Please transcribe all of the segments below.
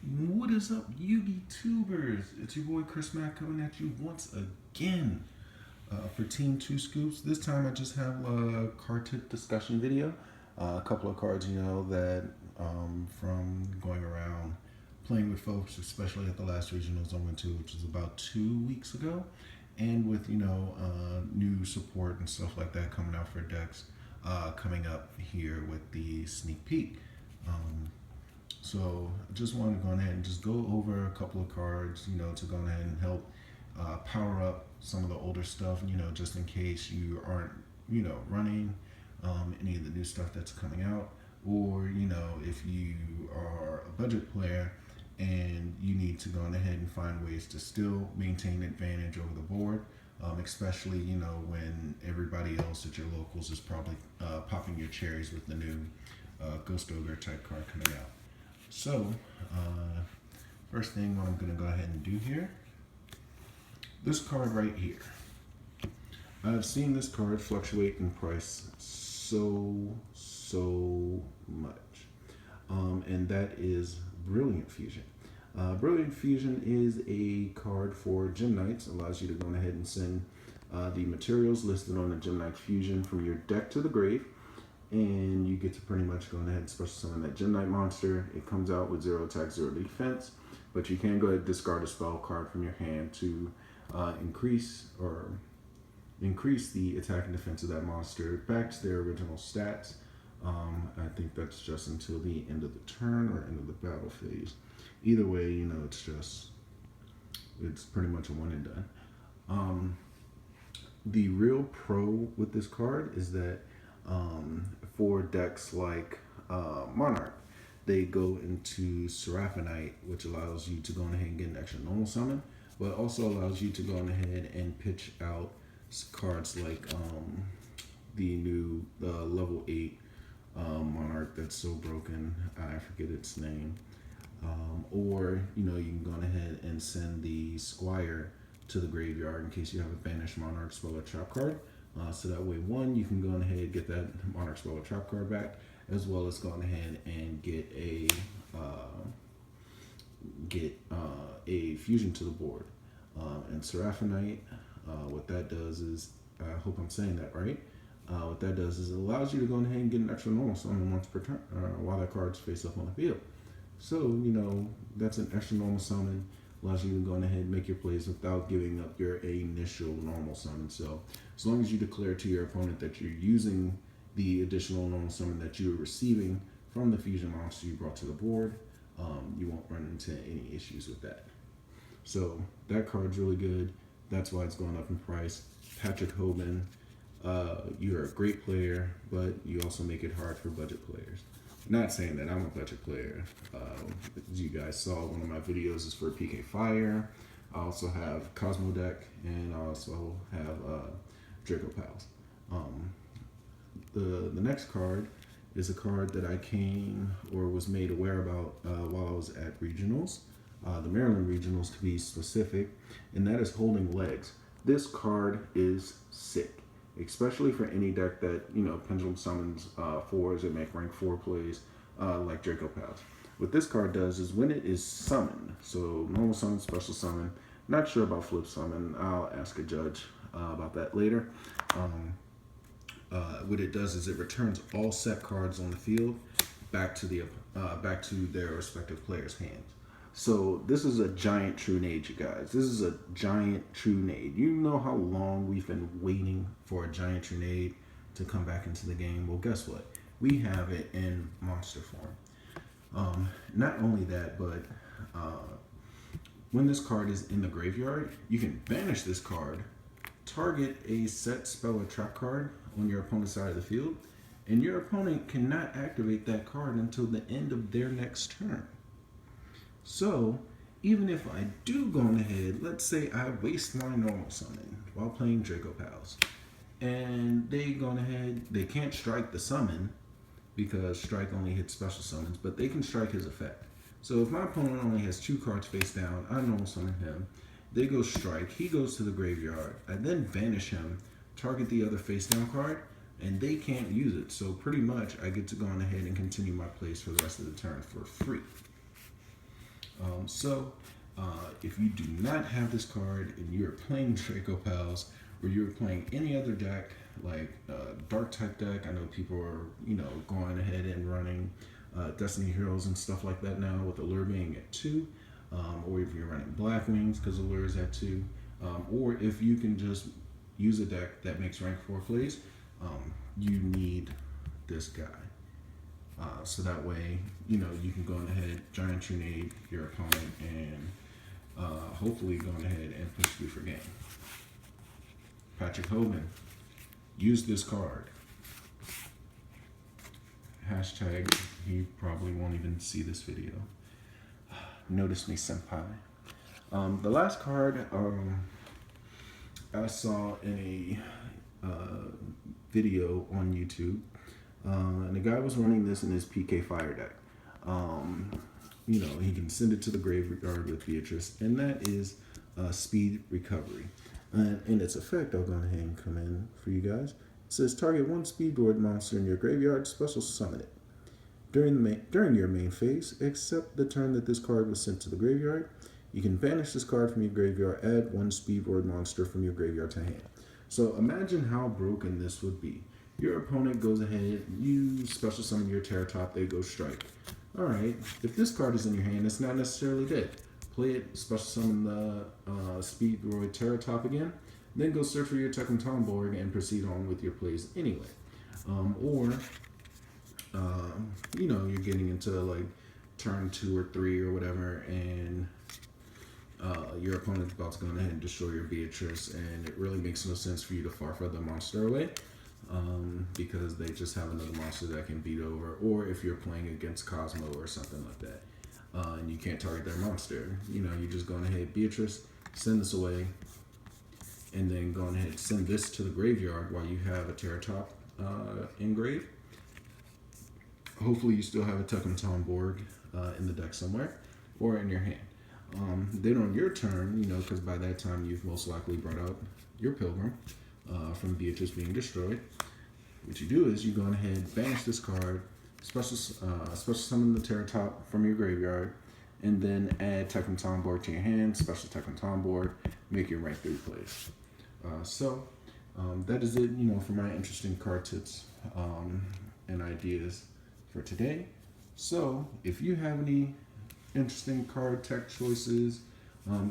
What is up, Yugi Tubers? It's your boy Chris Mack coming at you once again for Team Two Scoops. This time I just have a card tip discussion video. A couple of cards, that from going around playing with folks, especially at the last regionals I went to, which was about 2 weeks ago, and with new support and stuff like that coming out for decks coming up here with the sneak peek. So I just want to go ahead and just go over a couple of cards, to go ahead and help power up some of the older stuff, just in case you aren't, running any of the new stuff that's coming out, or, if you are a budget player and you need to go ahead and find ways to still maintain advantage over the board, especially, when everybody else at your locals is probably popping your cherries with the new Ghost Ogre type card coming out. So, first thing what I'm going to go ahead and do here, this card right here. I've seen this card fluctuate in price so much, and that is Brilliant Fusion. Brilliant Fusion is a card for Gem Knights. Allows you to go ahead and send the materials listed on the Gem Knight Fusion from your deck to the grave. And you get to pretty much go ahead and special summon that Gem Knight monster. It comes out with 0 attack, 0 defense, but you can go ahead and discard a spell card from your hand to increase the attack and defense of that monster back to their original stats. I think that's just until the end of the turn or end of the battle phase. Either way, it's pretty much a one and done. The real pro with this card is that for decks like Monarch, they go into Seraphonite, which allows you to go ahead and get an extra normal summon, but also allows you to go ahead and pitch out cards like the new level 8 Monarch that's so broken, I forget its name. Or you can go ahead and send the Squire to the graveyard in case you have a banished Monarch spell or trap card. So that way, one, you can go ahead and get that Monarch spell or trap card back, as well as going ahead and get a fusion to the board. And Seraphonite, what that does is, I hope I'm saying that right. What that does is it allows you to go ahead and get an extra normal summon once per turn, while that card's face up on the field. So that's an extra normal summon. Allows you to go ahead and make your plays without giving up your initial normal summon. So as long as you declare to your opponent that you're using the additional normal summon that you're receiving from the fusion monster you brought to the board, you won't run into any issues with that. So that card's really good. That's why it's going up in price. Patrick Hoban, you're a great player, but you also make it hard for budget players. Not saying that I'm a budget player. As you guys saw, one of my videos is for PK Fire. I also have Cosmo deck, and I also have Draco Pals. The next card is a card that I was made aware about while I was at regionals, the Maryland regionals to be specific, and that is Holding Legs. This card is sick, especially for any deck that pendulum summons 4s that make rank 4 plays like Draco Pals. What this card does is when it is summoned, so normal summon, special summon, not sure about flip summon, I'll ask a judge about that later. What it does is it returns all set cards on the field back to their respective players' hands. So this is a giant true nade, you guys. This is a giant true nade. You know how long we've been waiting for a giant true nade to come back into the game? Well, guess what? We have it in monster form. Not only that, but when this card is in the graveyard, you can banish this card, target a set spell or trap card on your opponent's side of the field, and your opponent cannot activate that card until the end of their next turn. So, even if I do go ahead, let's say I waste my normal summon while playing Draco Pals, and they can't strike the summon because strike only hits special summons, but they can strike his effect. So if my opponent only has 2 cards face down, I normal summon him, they go strike, he goes to the graveyard, I then banish him, target the other face down card, and they can't use it. So pretty much I get to go on ahead and continue my plays for the rest of the turn for free. If you do not have this card and you're playing Draco Pals or you're playing any other deck like Dark type deck, I know people are going ahead and running Destiny Heroes and stuff like that now with Allure being at 2, or if you're running Black Wings because Allure is at 2, or if you can just use a deck that makes rank 4 plays, you need this guy. So that way, you can go ahead, giant trinade your opponent, and hopefully go ahead and push through for game. Patrick Hogan, use this card. Hashtag, he probably won't even see this video. Notice me, senpai. The last card I saw in a video on YouTube, and the guy was running this in his PK Fire deck. He can send it to the graveyard with Beatrice, and that is speed recovery. And in its effect, I'll go ahead and come in for you guys. It says target one speedboard monster in your graveyard, special summon it. During your main phase, except the turn that this card was sent to the graveyard, you can banish this card from your graveyard, add one speedboard monster from your graveyard to hand. So imagine how broken this would be. Your opponent goes ahead, you special summon your Terror Top, they go strike. Alright, if this card is in your hand, it's not necessarily dead. Play it, special summon the Speedroid Terror Top again, then go search for your Tekken Tomborg and proceed on with your plays anyway. You're getting into like turn 2 or 3 or whatever, and your opponent's about to go ahead and destroy your Beatrice, and it really makes no sense for you to Farfa the monster away, because they just have another monster that can beat over, or if you're playing against Cosmo or something like that, and you can't target their monster, you're just going ahead, Beatrice, send this away, and then go ahead and send this to the graveyard while you have a Terror Top engraved. Hopefully you still have a Tekken Tomborg in the deck somewhere, or in your hand. Then on your turn, because by that time you've most likely brought out your Pilgrim from Beatrice being destroyed. What you do is you go ahead, banish this card, special summon the Terror Top from your graveyard, and then add Tekken Tomborg to your hand, special Tekken Tomborg, make your rank 3 plays. That is it, for my interesting card tips and ideas for today. So if you have any interesting card tech choices,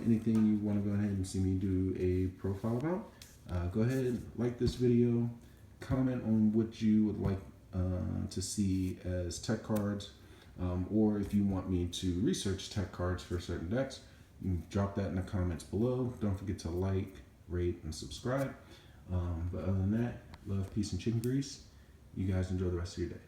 anything you want to go ahead and see me do a profile about, go ahead, like this video, comment on what you would like to see as tech cards, or if you want me to research tech cards for certain decks, you can drop that in the comments below. Don't forget to like, rate, and subscribe. But other than that, love, peace, and chicken grease. You guys enjoy the rest of your day.